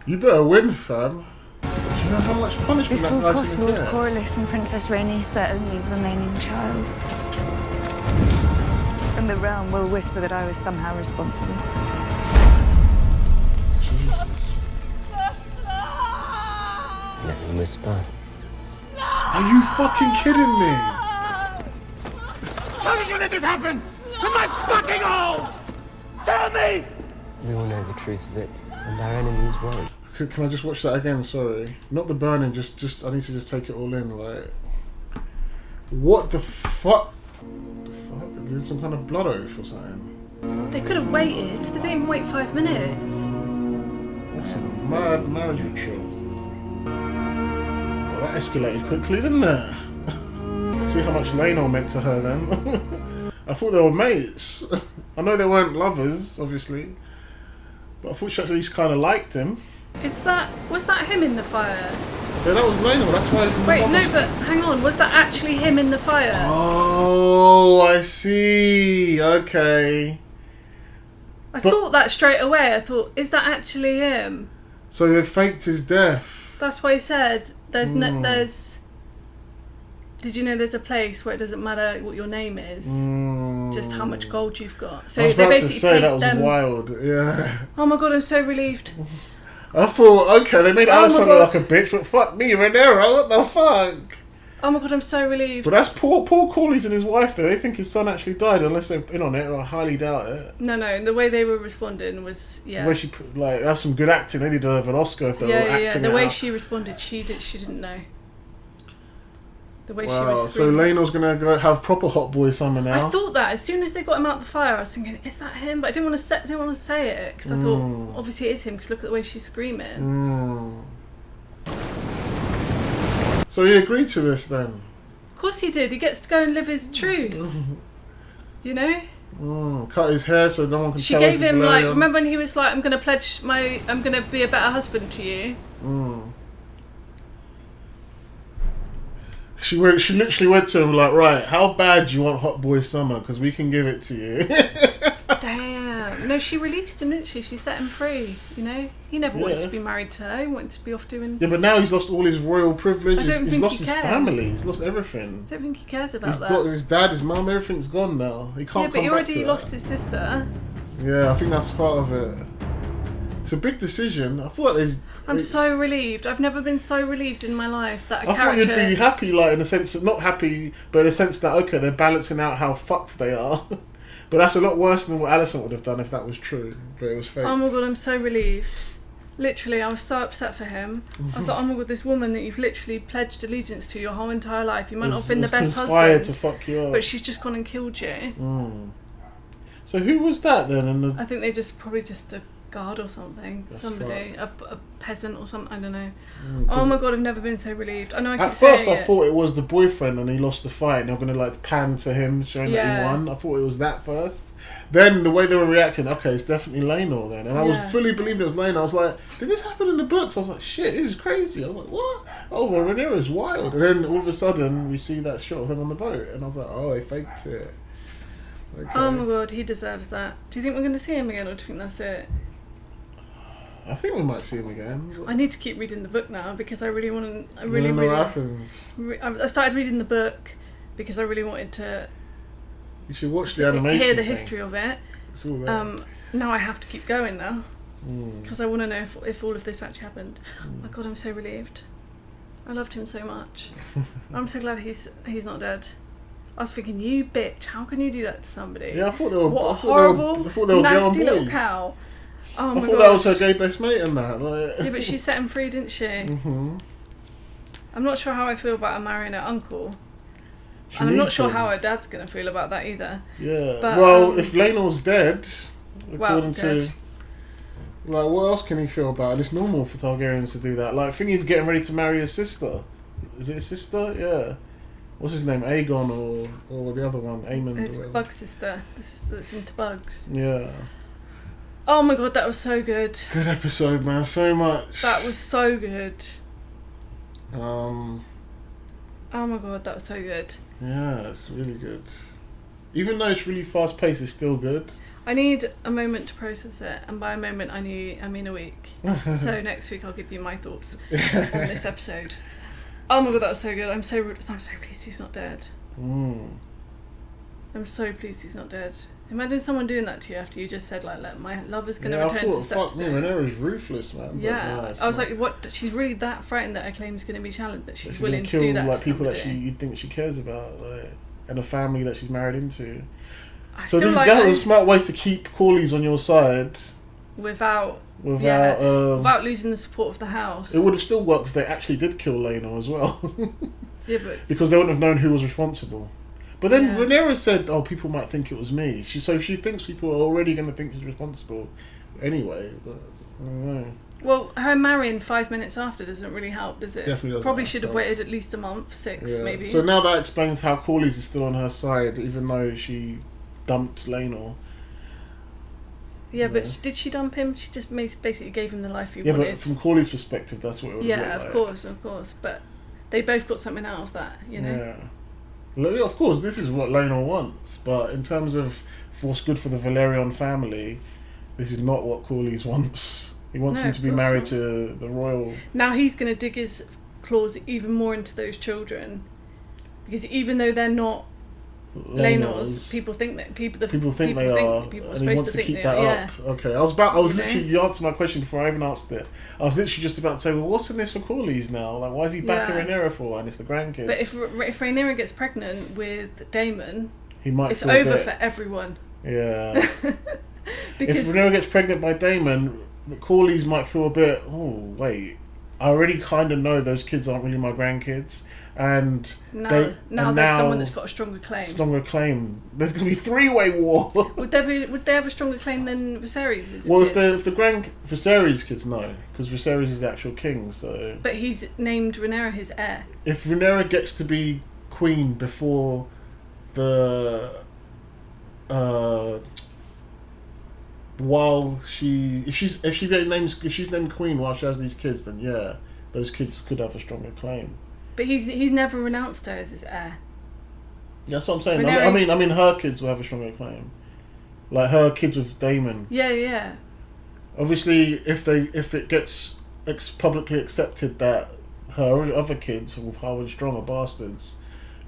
You better win, fam. Do you know how much punishment This that will guy's cost gonna Lord get? Corlys and Princess Rhaenys their only remaining child. And the realm will whisper that I was somehow responsible. Let him whisper. Are you fucking kidding me? How did you let this happen? In my fucking home! Tell me! We all know the truth of it, and our enemies won't. Can I just watch that again? Sorry, not the burning. Just I need to just take it all in. Like, what the fuck? The fuck? Did some kind of blood oath or something? They could have waited. They didn't even wait 5 minutes. That's a mad marriage ritual. Well, that escalated quickly, didn't it? Let's see how much Laenor meant to her then. I thought they were mates. I know they weren't lovers, obviously, but I thought she at least kind of liked him. Was that him in the fire? Yeah, that was Laenor. That's why. Wait, no, but hang on. Was that actually him in the fire? Oh, I see. Okay. I thought that straight away. I thought, is that actually him? So they faked his death. That's why he said there's Did you know there's a place where it doesn't matter what your name is, just how much gold you've got? So I was they about basically to say that was them. wild. Yeah. Oh my god, I'm so relieved. I thought, okay, they made Oh my Alicent God. look like a bitch, but fuck me, Rhaenyra, what the fuck? Oh my god, I'm so relieved. But that's poor Corlys and his wife, though. They think his son actually died, unless they've been on it, or I highly doubt it. No, the way they were responding was, yeah. The way she, like, that's some good acting. They deserve an Oscar if they were acting The it way out. she responded, she didn't know. The way she Wow, was so screaming. Laenor's gonna go have proper hot boy summer now. I thought that as soon as they got him out the fire, I was thinking, is that him? But I didn't want to say it because I thought, obviously it is him because look at the way she's screaming. So he agreed to this then? Of course he did. He gets to go and live his truth. You know? Cut his hair so no one can She tell gave us him, his like, Valerian. remember when he was like, I'm going to be a better husband to you? She literally went to him like, right, how bad do you want hot boy summer? Because we can give it to you. Damn. No, she released him, didn't she? She set him free, you know? He never wanted Yeah. to be married to her. He wanted to be off doing... Yeah, but now he's lost all his royal privileges. I don't He's think lost he his cares. family. He's lost everything. I don't think he cares about He's that. got his dad, his mum, everything's gone now. He can't Yeah, but come he back already to lost that. his sister. Yeah, I think that's part of it. It's a big decision. I feel like there's... I'm so relieved. I've never been so relieved in my life that a I thought character... you'd be happy, like, in the sense of, not happy, but in the sense that, okay, they're balancing out how fucked they are. But that's a lot worse than what Alicent would have done if that was true. But it was fake. Oh my god, I'm so relieved. Literally, I was so upset for him. I was like, oh my god, this woman that you've literally pledged allegiance to your whole entire life, you might not have been the best conspired husband, to fuck you up. but she's just gone and killed you. So who was that then? I think they probably just a guard or something. That's Somebody, a peasant or something, I don't know. 'cause Oh my god, I've never been so relieved. I know I keep at first saying I it. thought it was the boyfriend and he lost the fight and they're going to like pan to him showing that he won. I thought it was that first. Then the way they were reacting, okay, it's definitely Laenor then. And I was fully believing it was Laenor. I was like, did this happen in the books? I was like, shit, this is crazy. I was like, what? Oh, well, Rhaenyra's wild. And then all of a sudden we see that shot of them on the boat and I was like, oh, they faked it. Okay. Oh my god, he deserves that. Do you think we're going to see him again or do you think that's it? I think we might see him again. I need to keep reading the book now because I really want to. I You really, wanna know really. what happens? I started reading the book because I really wanted to. You should watch the animation. Hear the thing. history of it. It's all there. Now I have to keep going now because I want to know if all of this actually happened. Oh my god, I'm so relieved. I loved him so much. I'm so glad he's not dead. I was thinking, you bitch, how can you do that to somebody? Yeah, I thought they were. What I a thought horrible, they were nasty girl little boys. cow. Oh I my thought god. that was her gay best mate and that. Like. Yeah, but she set him free, didn't she? I'm not sure how I feel about her marrying her uncle. She And I'm not needs sure him. how her dad's going to feel about that either. Yeah. But, well, if Laenor's dead, according dead. to. Like, what else can he feel about it? It's normal for Targaryens to do that. Like, Thingy's getting ready to marry his sister. Is it his sister? Yeah. What's his name? Aegon or the other one? Aemond. It's or whatever. Bug's sister. The sister that's into bugs. Yeah. Oh my god, that was so good. Good episode, man. So much. That was so good. Oh my god, that was so good. Yeah, it's really good. Even though it's really fast paced, it's still good. I need a moment to process it, and by a moment I mean a week. So next week I'll give you my thoughts on this episode. Oh my god, that was so good. I'm so pleased he's not dead. I'm so pleased he's not dead. Imagine someone doing that to you after you just said, like my lover's going to return to Stepstone. Fuck me, Rhaenyra's ruthless, man. Yeah, I was like, what? She's really that frightened that her claim is going to be challenged, that she's willing to do that like to people somebody. that you think she cares about, like, and a family that she's married into. So that was a smart way to keep Corlys on your side. Without losing the support of the house. It would have still worked if they actually did kill Laenor as well. Yeah, but because they wouldn't have known who was responsible. But then Rhaenyra said, "Oh, people might think it was me." So if she thinks people are already going to think she's responsible, anyway. But I don't know. Well, her marrying 5 minutes after doesn't really help, does it? Definitely doesn't. Probably should have waited at least a month, 6 maybe. So now that explains how Corlys is still on her side, even though she dumped Laenor. Yeah, but did she dump him? She just basically gave him the life he wanted. Yeah, but from Corlys' perspective, that's what it would look like. Yeah, of course. But they both got something out of that, you know? Yeah. Of course, this is what Laenor wants, but in terms of what's good for the Valerian family, this is not what Corlys wants. He wants him to be married to the royal. Now he's going to dig his claws even more into those children, because even though they're not Laenor's, people think that people think they are, and he wants to keep that up. Okay, I was literally, you answered my question before I even asked it. I was literally just about to say, well, what's in this for Corlys now? Like, why is he backing Rhaenyra for? And it's the grandkids. But if Rhaenyra gets pregnant with Daemon, he might. It's over for everyone. Yeah. If Rhaenyra gets pregnant by Daemon, Corlys might feel a bit. Oh wait, I already kind of know those kids aren't really my grandkids. And now there's someone that's got a stronger claim. There's going to be 3-way war. Would they have a stronger claim than Viserys' Well, kids? if the Viserys kids, no, because Viserys is the actual king. So. But he's named Rhaenyra his heir. If Rhaenyra gets to be queen before the, if she's named queen while she has these kids, then yeah, those kids could have a stronger claim. But he's never renounced her as his heir. That's what I'm saying. I mean, her kids will have a stronger claim, like her kids with Daemon. Yeah. Obviously, if it gets publicly accepted that her other kids with Howard Strong are bastards,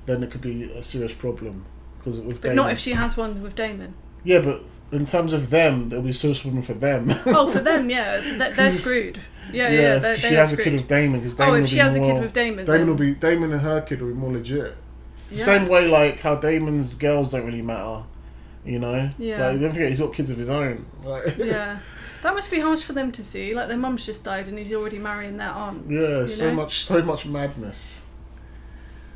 then it could be a serious problem. But Daemon, not if she has one with Daemon. Yeah, but in terms of them, there'll be a serious problem for them. Oh, for them, yeah, they're screwed. Yeah. She has a kid with Daemon, because Daemon if she has a kid with Daemon, Daemon and her kid will be more legit. It's the same way like how Daemon's girls don't really matter, you know. Yeah. Like, don't forget he's got kids of his own. Like, yeah. That must be harsh for them to see. Like their mum's just died and he's already marrying their aunt. Yeah, so much madness.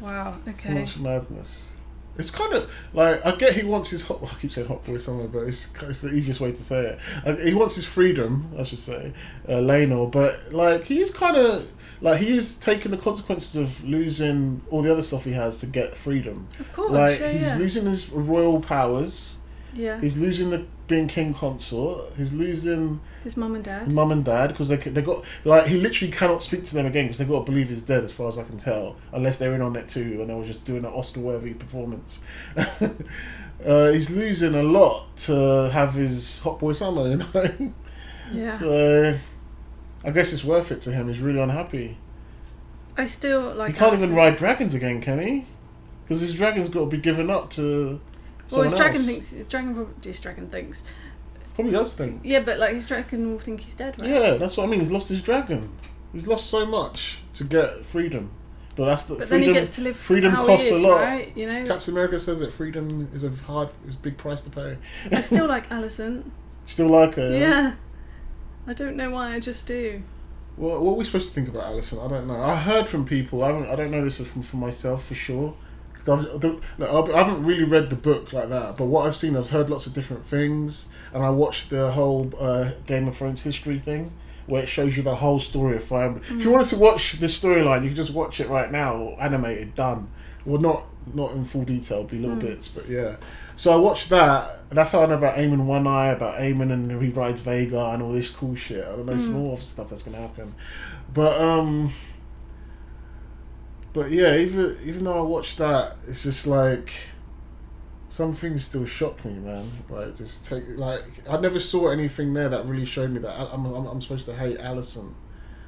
Wow. Okay. So much madness. It's kind of like, I get he wants his I keep saying hot boy summer, but it's the easiest way to say it. He wants his freedom, I should say, Laenor, but like he's kind of like he is taking the consequences of losing all the other stuff he has to get freedom. Of course, like he's losing his royal powers. Yeah. He's losing being king consort. He's losing his mum and dad. Because they got like he literally cannot speak to them again because they got to believe he's dead as far as I can tell, unless they're in on it too and they were just doing an Oscar-worthy performance. He's losing a lot to have his hot boy summer, you know. Yeah. So I guess it's worth it to him. He's really unhappy. I still like. He can't even ride dragons again, can he? Because his dragon's got to be given up to. Well, his dragon thinks. Probably does think. Yeah, but like his dragon will think he's dead, right? Yeah, that's what I mean. He's lost his dragon. He's lost so much to get freedom. But that's the but freedom. Then he gets to live freedom how costs he is, a lot. Right? You know. Captain America says that freedom is a big price to pay. I still like Alicent. Still like her. Yeah. I don't know why. I just do. Well, what are we supposed to think about Alicent? I don't know. I heard from people. I don't know this from myself for sure. I haven't really read the book like that, but what I've seen, I've heard lots of different things, and I watched the whole Game of Thrones history thing, where it shows you the whole story of Fire Emblem. If you wanted to watch this storyline, you can just watch it right now, animated, done. Well, not in full detail, be little bits, but yeah. So I watched that, and that's how I know about Aemon One Eye, about Aemon and he rides Vega and all this cool shit. I don't know, some more stuff that's going to happen. But, But yeah, even though I watched that, it's just like some things still shock me, man. Like just I never saw anything there that really showed me that I'm supposed to hate Alison.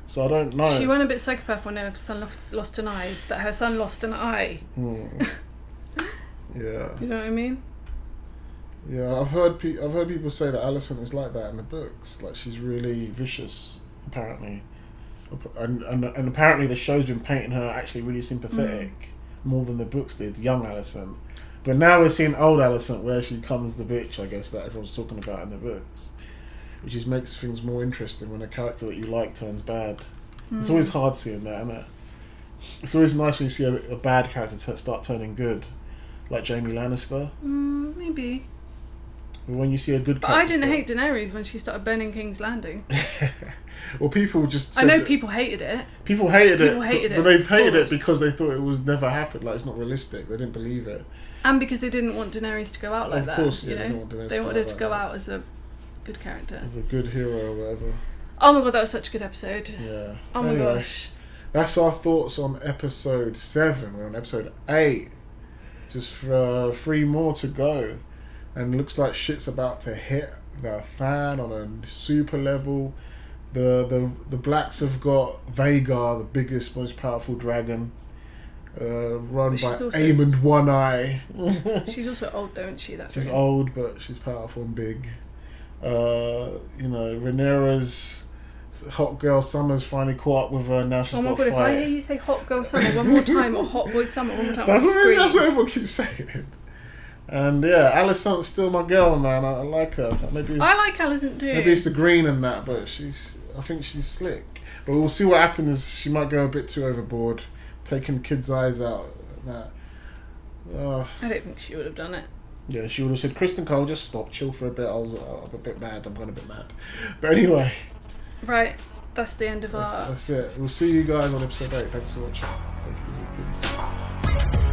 So I don't know. She went a bit psychopath when her son lost an eye, but her son lost an eye. Yeah. You know what I mean? Yeah, I've heard people say that Alison is like that in the books. Like she's really vicious, apparently, and apparently the show's been painting her actually really sympathetic more than the books did, young Alison. But now we're seeing old Alison, where she becomes the bitch, I guess, that everyone's talking about in the books, which just makes things more interesting when a character that you like turns bad. It's always hard seeing that, isn't it? It's always nice when you see a bad character start turning good, like Jaime Lannister. Maybe. When you see a good character. But I didn't hate Daenerys when she started burning King's Landing. Well, people just. I know people hated it. People hated it, but they hated it because they thought it was never happened. Like it's not realistic. They didn't believe it. And because they didn't want Daenerys to go out like that. Of course, yeah, you know? They wanted her to go out as a good character. As a good hero or whatever. Oh my god, that was such a good episode. Yeah. Oh my gosh. That's our thoughts on episode 7. We're on episode 8. Just 3 more to go. And looks like shit's about to hit the fan on a super level. The blacks have got Vhagar, the biggest, most powerful dragon. Run by Aemond One Eye. She's also old though, isn't she? She's old, but she's powerful and big. Rhaenyra's hot girl Summer's finally caught up with her. Now she's got a fight. If I hear you say hot girl Summer one more time or hot boy Summer one more time, that's what everyone keeps saying. And yeah, Alison's still my girl, man. I like her. I like Alison too. Maybe it's the green and that, but I think she's slick. But we'll see what happens. She might go a bit too overboard, taking kids' eyes out. Nah. I don't think she would have done it. Yeah, she would have said, Kristen Cole, just stop, chill for a bit. I'm a bit mad. I'm going a bit mad. But anyway. Right, that's the end of That's it. We'll see you guys on episode 8. Thanks for watching. Thank you. Peace.